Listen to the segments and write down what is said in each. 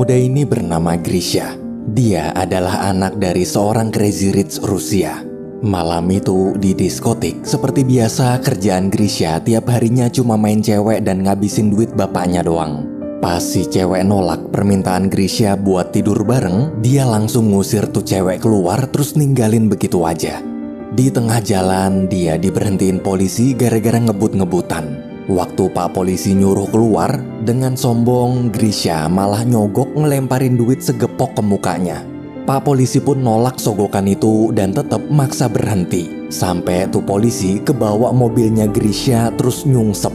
muda ini bernama Grisha. Dia adalah anak dari seorang crazy rich Rusia. Malam itu di diskotik, seperti biasa kerjaan Grisha tiap harinya cuma main cewek dan ngabisin duit bapaknya doang. Pas si cewek nolak permintaan Grisha buat tidur bareng, dia langsung ngusir tuh cewek keluar terus ninggalin begitu aja. Di tengah jalan, dia diberhentiin polisi gara-gara ngebut-ngebutan. Waktu Pak Polisi nyuruh keluar, dengan sombong Grisha malah nyogok ngelemparin duit segepok ke mukanya. Pak Polisi pun nolak sogokan itu dan tetap maksa berhenti. Sampai tuh polisi kebawa mobilnya Grisha terus nyungsep.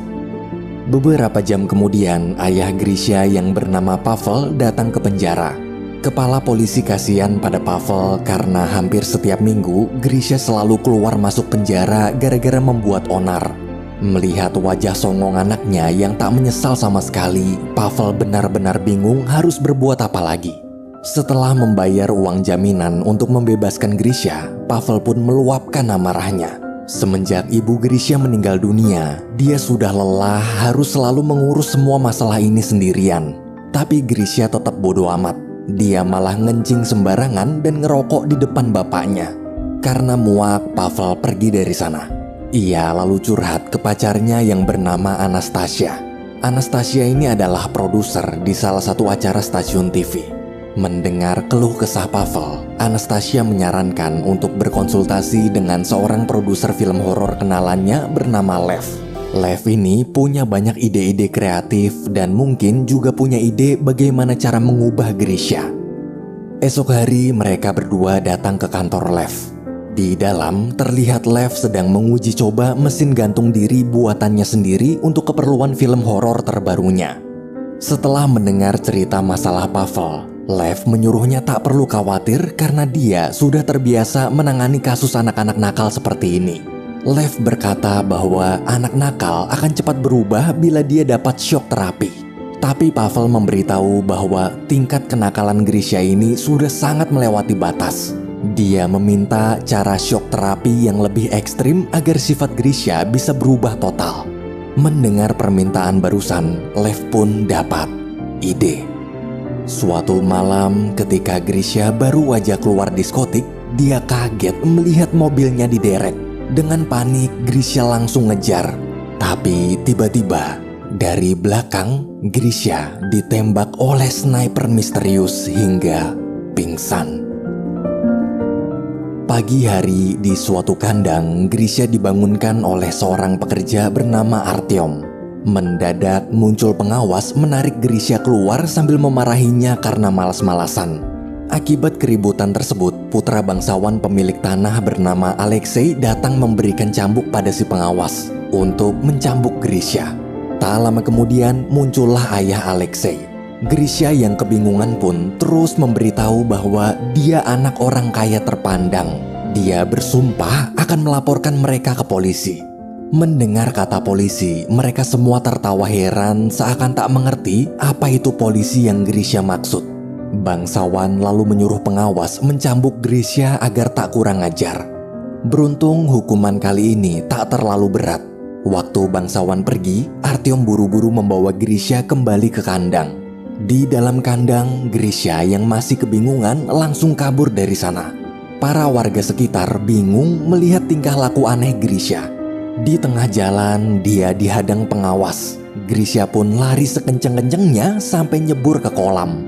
Beberapa jam kemudian, ayah Grisha yang bernama Pavel datang ke penjara. Kepala polisi kasihan pada Pavel karena hampir setiap minggu Grisha selalu keluar masuk penjara gara-gara membuat onar. Melihat wajah songong anaknya yang tak menyesal sama sekali, Pavel benar-benar bingung harus berbuat apa lagi. Setelah membayar uang jaminan untuk membebaskan Grisha, Pavel pun meluapkan amarahnya. Semenjak ibu Grisha meninggal dunia, dia sudah lelah harus selalu mengurus semua masalah ini sendirian. Tapi Grisha tetap bodoh amat. Dia malah ngencing sembarangan dan ngerokok di depan bapaknya. Karena muak, Pavel pergi dari sana. Ia lalu curhat ke pacarnya yang bernama Anastasia. Anastasia ini adalah produser di salah satu acara stasiun TV. Mendengar keluh kesah Pavel, Anastasia menyarankan untuk berkonsultasi dengan seorang produser film horor kenalannya bernama Lev. Lev ini punya banyak ide-ide kreatif dan mungkin juga punya ide bagaimana cara mengubah Grisha. Esok hari mereka berdua datang ke kantor Lev. Di dalam terlihat Lev sedang menguji coba mesin gantung diri buatannya sendiri untuk keperluan film horor terbarunya. Setelah mendengar cerita masalah Pavel, Lev menyuruhnya tak perlu khawatir karena dia sudah terbiasa menangani kasus anak-anak nakal seperti ini. Lev berkata bahwa anak nakal akan cepat berubah bila dia dapat shock terapi. Tapi Pavel memberitahu bahwa tingkat kenakalan Grisha ini sudah sangat melewati batas. Dia meminta cara shock terapi yang lebih ekstrim agar sifat Grisha bisa berubah total. Mendengar permintaan barusan, Lev pun dapat ide. Suatu malam ketika Grisha baru aja keluar diskotik, dia kaget melihat mobilnya diderek. Dengan panik, Grisha langsung ngejar. Tapi tiba-tiba, dari belakang, Grisha ditembak oleh sniper misterius hingga pingsan. Pagi hari di suatu kandang, Grisha dibangunkan oleh seorang pekerja bernama Artyom. Mendadak muncul pengawas menarik Grisha keluar sambil memarahinya karena malas-malasan. Akibat keributan tersebut, putra bangsawan pemilik tanah bernama Alexei datang memberikan cambuk pada si pengawas untuk mencambuk Grisha. Tak lama kemudian muncullah ayah Alexei. Grisha yang kebingungan pun terus memberitahu bahwa dia anak orang kaya terpandang. Dia bersumpah akan melaporkan mereka ke polisi. Mendengar kata polisi, mereka semua tertawa heran seakan tak mengerti apa itu polisi yang Grisha maksud. Bangsawan lalu menyuruh pengawas mencambuk Grisha agar tak kurang ajar. Beruntung hukuman kali ini tak terlalu berat. Waktu bangsawan pergi, Artyom buru-buru membawa Grisha kembali ke kandang. Di dalam kandang, Grisha yang masih kebingungan langsung kabur dari sana. Para warga sekitar bingung melihat tingkah laku aneh Grisha. Di tengah jalan, dia dihadang pengawas. Grisha pun lari sekenceng-kencengnya sampai nyebur ke kolam.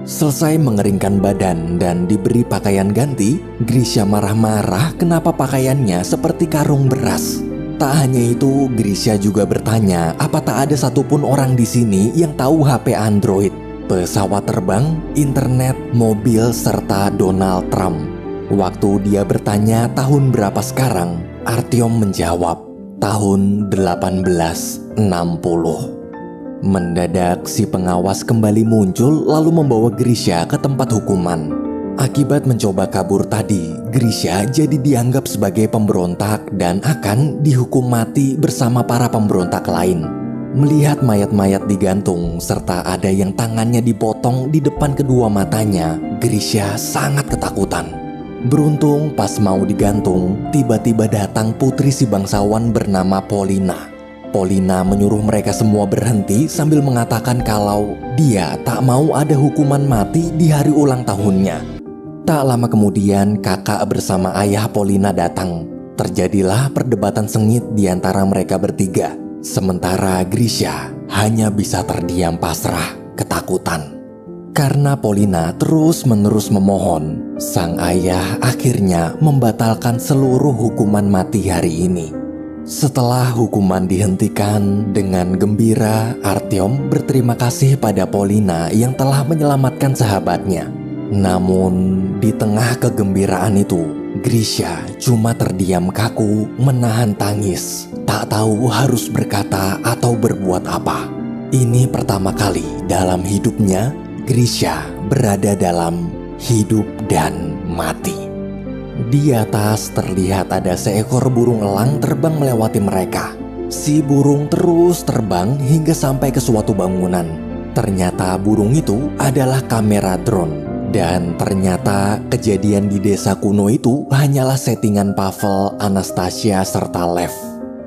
Selesai mengeringkan badan dan diberi pakaian ganti, Grisha marah-marah kenapa pakaiannya seperti karung beras. Tak hanya itu, Grisha juga bertanya apa tak ada satupun orang di sini yang tahu HP Android, pesawat terbang, internet, mobil, serta Donald Trump. Waktu dia bertanya tahun berapa sekarang, Artyom menjawab, tahun 1860. Mendadak si pengawas kembali muncul lalu membawa Grisha ke tempat hukuman. Akibat mencoba kabur tadi, Grisha jadi dianggap sebagai pemberontak dan akan dihukum mati bersama para pemberontak lain. Melihat mayat-mayat digantung serta ada yang tangannya dipotong di depan kedua matanya, Grisha sangat ketakutan. Beruntung pas mau digantung, tiba-tiba datang putri si bangsawan bernama Polina. Polina menyuruh mereka semua berhenti sambil mengatakan kalau dia tak mau ada hukuman mati di hari ulang tahunnya. Tak lama kemudian kakak bersama ayah Polina datang. Terjadilah perdebatan sengit di antara mereka bertiga. Sementara Grisha hanya bisa terdiam pasrah, ketakutan. Karena Polina terus-menerus memohon, sang ayah akhirnya membatalkan seluruh hukuman mati hari ini. Setelah hukuman dihentikan, dengan gembira Artyom berterima kasih pada Polina yang telah menyelamatkan sahabatnya. Namun di tengah kegembiraan itu, Grisha cuma terdiam kaku menahan tangis, tak tahu harus berkata atau berbuat apa. Ini pertama kali dalam hidupnya Grisha berada dalam hidup dan mati. Di atas terlihat ada seekor burung elang terbang melewati mereka. Si burung terus terbang hingga sampai ke suatu bangunan. Ternyata burung itu adalah kamera drone. Dan ternyata kejadian di desa kuno itu hanyalah settingan Pavel, Anastasia, serta Lev.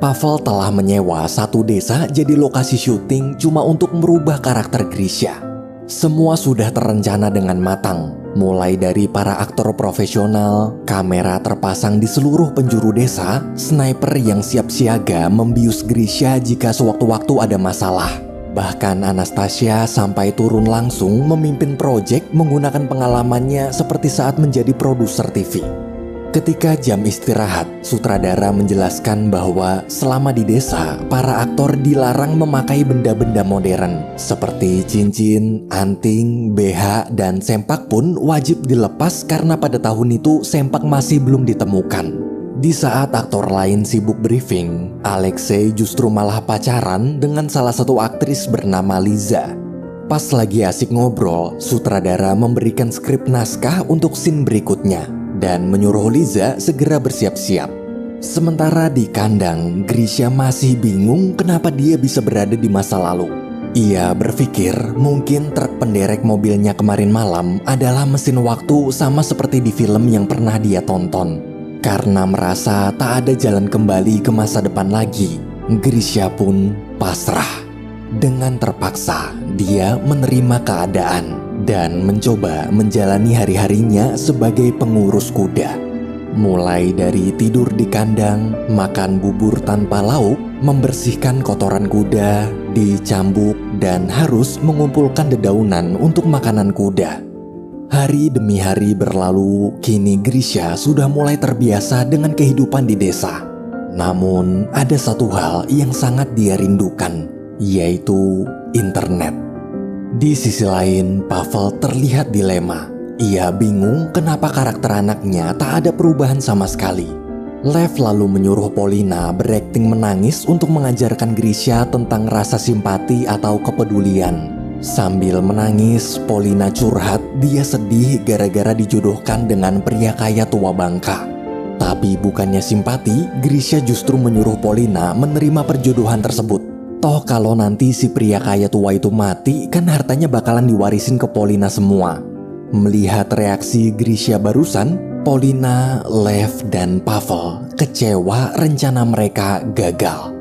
Pavel telah menyewa satu desa jadi lokasi syuting cuma untuk merubah karakter Grisha. Semua sudah terencana dengan matang, mulai dari para aktor profesional, kamera terpasang di seluruh penjuru desa, sniper yang siap siaga membius Grisha jika sewaktu-waktu ada masalah. Bahkan Anastasia sampai turun langsung memimpin proyek menggunakan pengalamannya seperti saat menjadi produser TV. Ketika jam istirahat, sutradara menjelaskan bahwa selama di desa, para aktor dilarang memakai benda-benda modern seperti cincin, anting, BH, dan sempak pun wajib dilepas karena pada tahun itu sempak masih belum ditemukan. Di saat aktor lain sibuk briefing, Alexei justru malah pacaran dengan salah satu aktris bernama Liza. Pas lagi asik ngobrol, sutradara memberikan skrip naskah untuk scene berikutnya dan menyuruh Liza segera bersiap-siap. Sementara di kandang, Grisha masih bingung kenapa dia bisa berada di masa lalu. Ia berpikir mungkin truk penderek mobilnya kemarin malam adalah mesin waktu sama seperti di film yang pernah dia tonton. Karena merasa tak ada jalan kembali ke masa depan lagi, Grisha pun pasrah. Dengan terpaksa, dia menerima keadaan dan mencoba menjalani hari-harinya sebagai pengurus kuda. Mulai dari tidur di kandang, makan bubur tanpa lauk, membersihkan kotoran kuda, dicambuk, dan harus mengumpulkan dedaunan untuk makanan kuda. Hari demi hari berlalu, kini Grisha sudah mulai terbiasa dengan kehidupan di desa. Namun, ada satu hal yang sangat dia rindukan, yaitu internet. Di sisi lain, Pavel terlihat dilema. Ia bingung kenapa karakter anaknya tak ada perubahan sama sekali. Lev lalu menyuruh Polina berakting menangis untuk mengajarkan Grisha tentang rasa simpati atau kepedulian. Sambil menangis, Polina curhat dia sedih gara-gara dijodohkan dengan pria kaya tua bangka. Tapi bukannya simpati, Grisha justru menyuruh Polina menerima perjodohan tersebut. Toh kalau nanti si pria kaya tua itu mati, kan hartanya bakalan diwarisin ke Polina semua. Melihat reaksi Grisha barusan, Polina, Lev, dan Pavel kecewa rencana mereka gagal.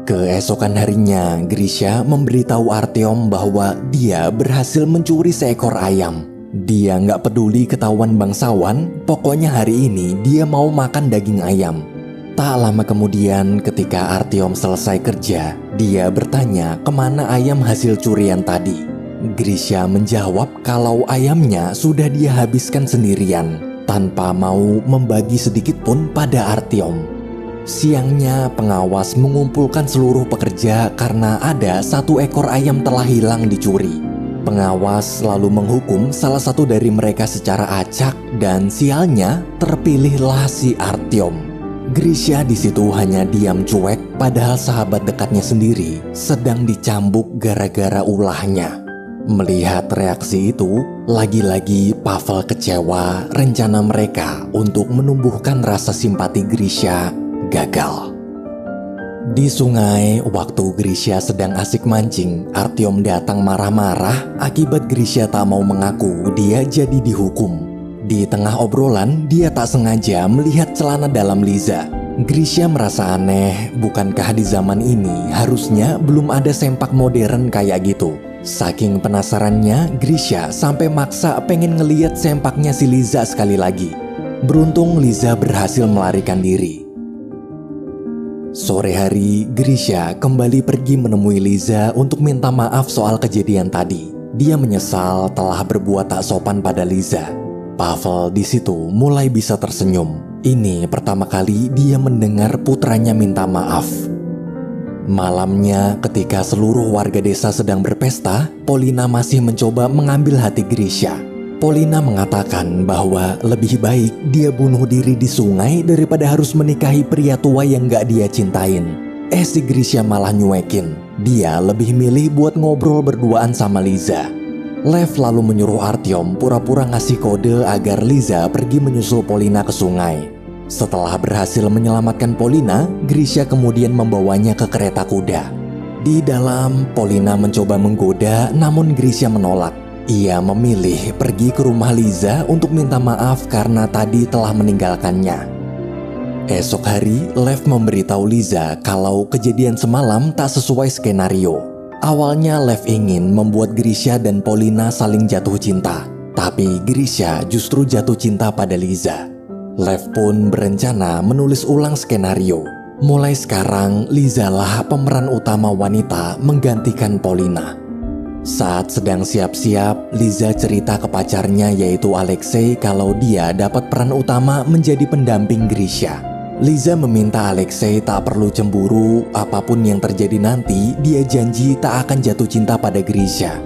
Keesokan harinya, Grisha memberitahu Artyom bahwa dia berhasil mencuri seekor ayam. Dia nggak peduli ketahuan bangsawan, pokoknya hari ini dia mau makan daging ayam. Tak lama kemudian, ketika Artyom selesai kerja, dia bertanya kemana ayam hasil curian tadi. Grisha menjawab kalau ayamnya sudah dia habiskan sendirian, tanpa mau membagi sedikit pun pada Artyom. Siangnya, pengawas mengumpulkan seluruh pekerja karena ada satu ekor ayam telah hilang dicuri. Pengawas lalu menghukum salah satu dari mereka secara acak dan sialnya terpilihlah si Artyom. Grisha di situ hanya diam cuek padahal sahabat dekatnya sendiri sedang dicambuk gara-gara ulahnya. Melihat reaksi itu, lagi-lagi Pavel kecewa rencana mereka untuk menumbuhkan rasa simpati Grisha gagal. Di sungai, waktu Grisha sedang asik mancing, Artyom datang marah-marah akibat Grisha tak mau mengaku dia jadi dihukum. Di tengah obrolan, dia tak sengaja melihat celana dalam Liza. Grisha merasa aneh, bukankah di zaman ini harusnya belum ada sempak modern kayak gitu? Saking penasarannya, Grisha sampai maksa pengen ngeliat sempaknya si Liza sekali lagi. Beruntung Liza berhasil melarikan diri. Sore hari, Grisha kembali pergi menemui Liza untuk minta maaf soal kejadian tadi. Dia menyesal telah berbuat tak sopan pada Liza. Pavel di situ mulai bisa tersenyum. Ini pertama kali dia mendengar putranya minta maaf. Malamnya, ketika seluruh warga desa sedang berpesta, Polina masih mencoba mengambil hati Grisha. Polina mengatakan bahwa lebih baik dia bunuh diri di sungai daripada harus menikahi pria tua yang gak dia cintain. Si Grisha malah nyuekin. Dia lebih milih buat ngobrol berduaan sama Liza. Lev lalu menyuruh Artyom pura-pura ngasih kode agar Liza pergi menyusul Polina ke sungai. Setelah berhasil menyelamatkan Polina, Grisha kemudian membawanya ke kereta kuda. Di dalam, Polina mencoba menggoda, namun Grisha menolak. Ia memilih pergi ke rumah Liza untuk minta maaf karena tadi telah meninggalkannya. Esok hari, Lev memberitahu Liza kalau kejadian semalam tak sesuai skenario. Awalnya Lev ingin membuat Grisha dan Polina saling jatuh cinta, tapi Grisha justru jatuh cinta pada Liza. Lev pun berencana menulis ulang skenario. Mulai sekarang, Liza lah pemeran utama wanita menggantikan Polina. Saat sedang siap-siap, Liza cerita ke pacarnya yaitu Alexei kalau dia dapat peran utama menjadi pendamping Grisha. Liza meminta Alexei tak perlu cemburu, apapun yang terjadi nanti, dia janji tak akan jatuh cinta pada Grisha.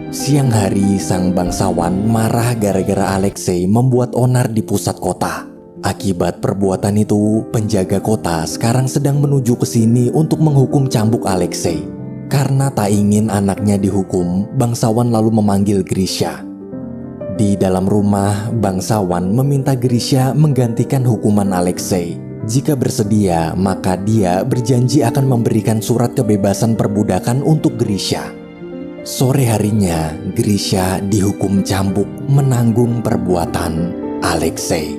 Siang hari, sang bangsawan marah gara-gara Alexei membuat onar di pusat kota. Akibat perbuatan itu, penjaga kota sekarang sedang menuju ke sini untuk menghukum cambuk Alexei. Karena tak ingin anaknya dihukum, bangsawan lalu memanggil Grisha. Di dalam rumah, bangsawan meminta Grisha menggantikan hukuman Alexei. Jika bersedia, maka dia berjanji akan memberikan surat kebebasan perbudakan untuk Grisha. Sore harinya, Grisha dihukum cambuk menanggung perbuatan Alexei.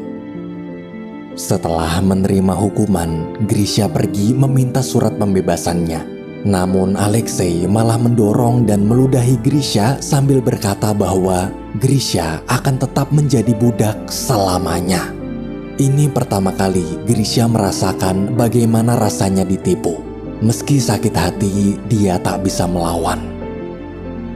Setelah menerima hukuman, Grisha pergi meminta surat pembebasannya. Namun Alexei malah mendorong dan meludahi Grisha sambil berkata bahwa Grisha akan tetap menjadi budak selamanya. Ini pertama kali Grisha merasakan bagaimana rasanya ditipu. Meski sakit hati, dia tak bisa melawan.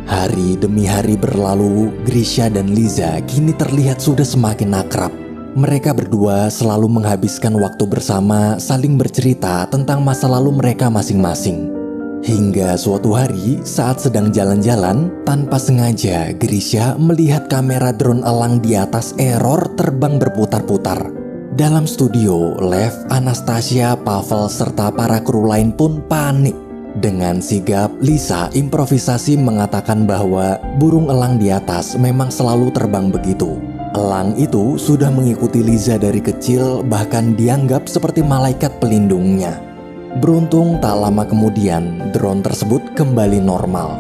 Hari demi hari berlalu, Grisha dan Liza kini terlihat sudah semakin akrab. Mereka berdua selalu menghabiskan waktu bersama, saling bercerita tentang masa lalu mereka masing-masing. Hingga suatu hari, saat sedang jalan-jalan, tanpa sengaja Grisha melihat kamera drone elang di atas error terbang berputar-putar. Dalam studio, Lev, Anastasia, Pavel, serta para kru lain pun panik. Dengan sigap, Lisa improvisasi mengatakan bahwa burung elang di atas memang selalu terbang begitu. Elang itu sudah mengikuti Liza dari kecil, bahkan dianggap seperti malaikat pelindungnya. Beruntung tak lama kemudian, drone tersebut kembali normal.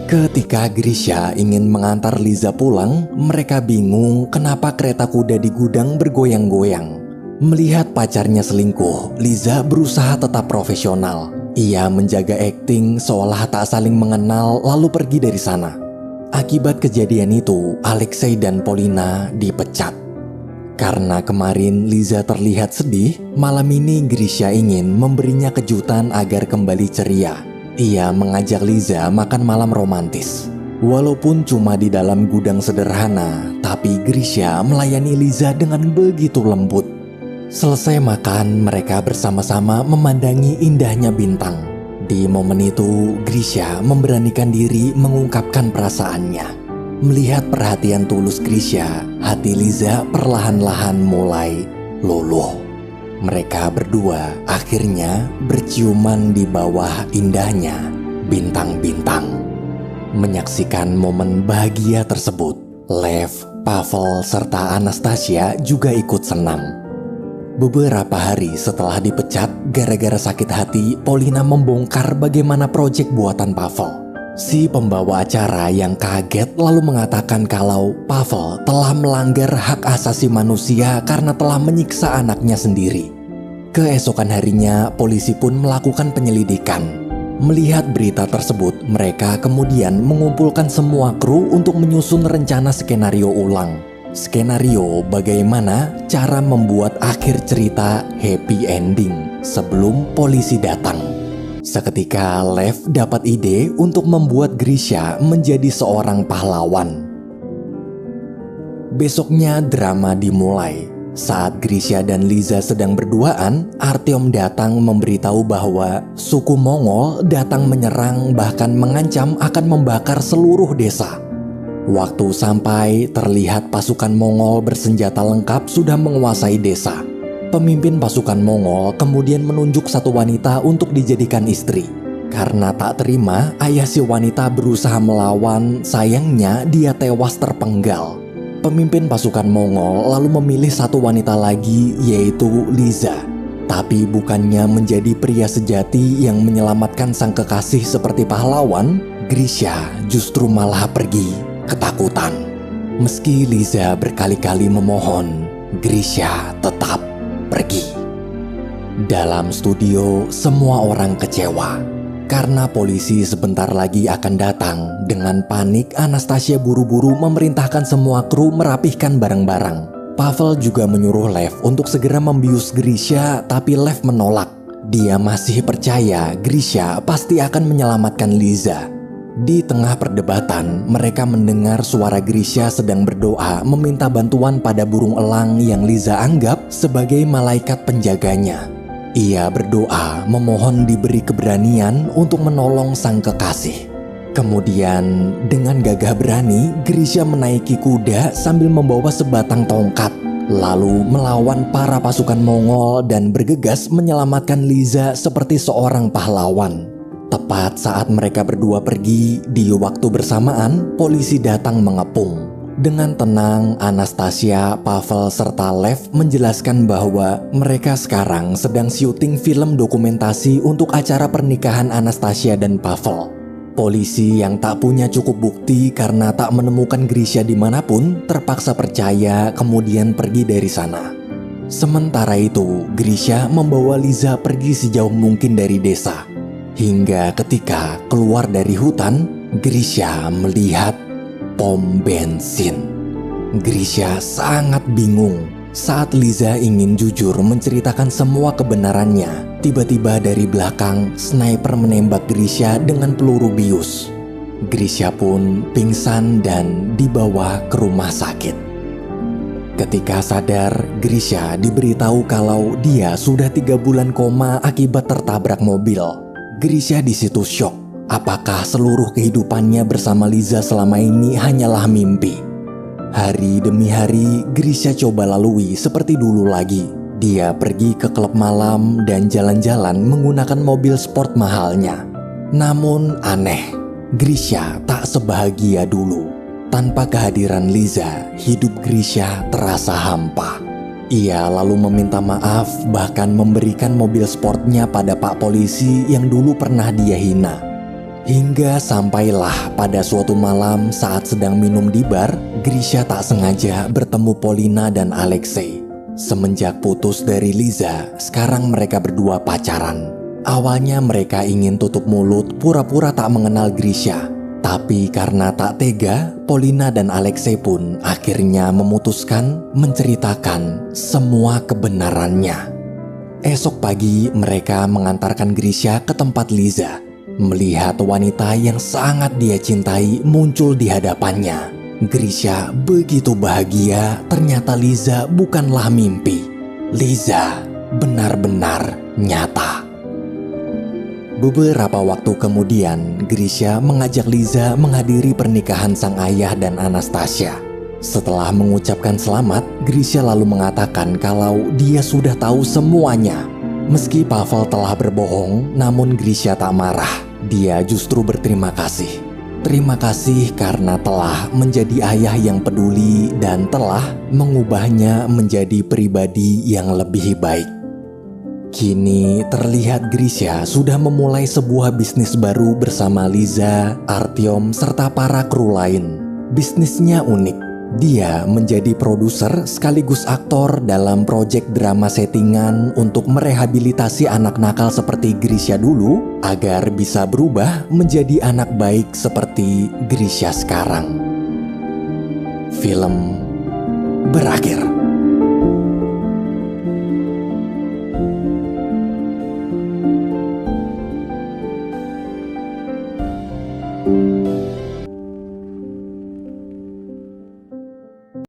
Ketika Grisha ingin mengantar Liza pulang, mereka bingung kenapa kereta kuda di gudang bergoyang-goyang. Melihat pacarnya selingkuh, Liza berusaha tetap profesional. Ia menjaga akting seolah tak saling mengenal lalu pergi dari sana. Akibat kejadian itu, Alexei dan Polina dipecat. Karena kemarin Liza terlihat sedih, malam ini Grisha ingin memberinya kejutan agar kembali ceria. Ia mengajak Liza makan malam romantis. Walaupun cuma di dalam gudang sederhana, tapi Grisha melayani Liza dengan begitu lembut. Selesai makan, mereka bersama-sama memandangi indahnya bintang. Di momen itu, Grisha memberanikan diri mengungkapkan perasaannya. Melihat perhatian tulus Grisha, hati Liza perlahan-lahan mulai luluh. Mereka berdua akhirnya berciuman di bawah indahnya bintang-bintang. Menyaksikan momen bahagia tersebut, Lev, Pavel, serta Anastasia juga ikut senang. Beberapa hari setelah dipecat gara-gara sakit hati, Polina membongkar bagaimana proyek buatan Pavel. Si pembawa acara yang kaget lalu mengatakan kalau Pavel telah melanggar hak asasi manusia karena telah menyiksa anaknya sendiri. Keesokan harinya, polisi pun melakukan penyelidikan. Melihat berita tersebut, mereka kemudian mengumpulkan semua kru untuk menyusun rencana skenario ulang. Skenario bagaimana cara membuat akhir cerita happy ending sebelum polisi datang. Seketika Lev dapat ide untuk membuat Grisha menjadi seorang pahlawan. Besoknya drama dimulai. Saat Grisha dan Liza sedang berduaan, Artyom datang memberitahu bahwa suku Mongol datang menyerang bahkan mengancam akan membakar seluruh desa. Waktu sampai, terlihat pasukan Mongol bersenjata lengkap sudah menguasai desa. Pemimpin pasukan Mongol kemudian menunjuk satu wanita untuk dijadikan istri. Karena tak terima, ayah si wanita berusaha melawan, sayangnya dia tewas terpenggal. Pemimpin pasukan Mongol lalu memilih satu wanita lagi, yaitu Liza. Tapi bukannya menjadi pria sejati yang menyelamatkan sang kekasih seperti pahlawan, Grisha justru malah pergi ketakutan. Meski Liza berkali-kali memohon, Grisha tetap pergi. Dalam studio, semua orang kecewa. Karena polisi sebentar lagi akan datang, dengan panik Anastasia buru-buru memerintahkan semua kru merapihkan barang-barang. Pavel juga menyuruh Lev untuk segera membius Grisha, tapi Lev menolak. Dia masih percaya Grisha pasti akan menyelamatkan Liza. Di tengah perdebatan, mereka mendengar suara Grisha sedang berdoa meminta bantuan pada burung elang yang Liza anggap sebagai malaikat penjaganya. Ia berdoa memohon diberi keberanian untuk menolong sang kekasih. Kemudian dengan gagah berani, Grisha menaiki kuda sambil membawa sebatang tongkat, lalu melawan para pasukan Mongol dan bergegas menyelamatkan Liza seperti seorang pahlawan. Tepat saat mereka berdua pergi, di waktu bersamaan polisi datang mengepung. Dengan tenang, Anastasia, Pavel, serta Lev menjelaskan bahwa mereka sekarang sedang syuting film dokumentasi untuk acara pernikahan Anastasia dan Pavel. Polisi yang tak punya cukup bukti karena tak menemukan Grisha dimanapun terpaksa percaya kemudian pergi dari sana. Sementara itu, Grisha membawa Liza pergi sejauh mungkin dari desa. Hingga ketika keluar dari hutan, Grisha melihat pom bensin. Grisha sangat bingung. Saat Liza ingin jujur menceritakan semua kebenarannya, tiba-tiba dari belakang sniper menembak Grisha dengan peluru bius. Grisha pun pingsan dan dibawa ke rumah sakit. Ketika sadar, Grisha diberitahu kalau dia sudah 3 bulan koma akibat tertabrak mobil. Grisha di situ syok. Apakah seluruh kehidupannya bersama Liza selama ini hanyalah mimpi? Hari demi hari, Grisha coba lalui seperti dulu lagi. Dia pergi ke klub malam dan jalan-jalan menggunakan mobil sport mahalnya. Namun aneh, Grisha tak sebahagia dulu. Tanpa kehadiran Liza, hidup Grisha terasa hampa. Ia lalu meminta maaf, bahkan memberikan mobil sportnya pada pak polisi yang dulu pernah dia hina. Hingga sampailah pada suatu malam saat sedang minum di bar, Grisha tak sengaja bertemu Polina dan Alexei. Semenjak putus dari Liza, sekarang mereka berdua pacaran. Awalnya mereka ingin tutup mulut, pura-pura tak mengenal Grisha. Tapi karena tak tega, Polina dan Alexei pun akhirnya memutuskan menceritakan semua kebenarannya. Esok pagi mereka mengantarkan Grisha ke tempat Liza. Melihat wanita yang sangat dia cintai muncul di hadapannya, Grisha begitu bahagia. Ternyata Liza bukanlah mimpi. Liza benar-benar nyata. Beberapa waktu kemudian, Grisha mengajak Liza menghadiri pernikahan sang ayah dan Anastasia. Setelah mengucapkan selamat, Grisha lalu mengatakan kalau dia sudah tahu semuanya. Meski Pavel telah berbohong, namun Grisha tak marah. Dia justru berterima kasih. Terima kasih karena telah menjadi ayah yang peduli dan telah mengubahnya menjadi pribadi yang lebih baik. Kini terlihat Grisha sudah memulai sebuah bisnis baru bersama Liza, Artyom, serta para kru lain. Bisnisnya unik. Dia menjadi produser sekaligus aktor dalam proyek drama settingan untuk merehabilitasi anak nakal seperti Grisha dulu agar bisa berubah menjadi anak baik seperti Grisha sekarang. Film berakhir.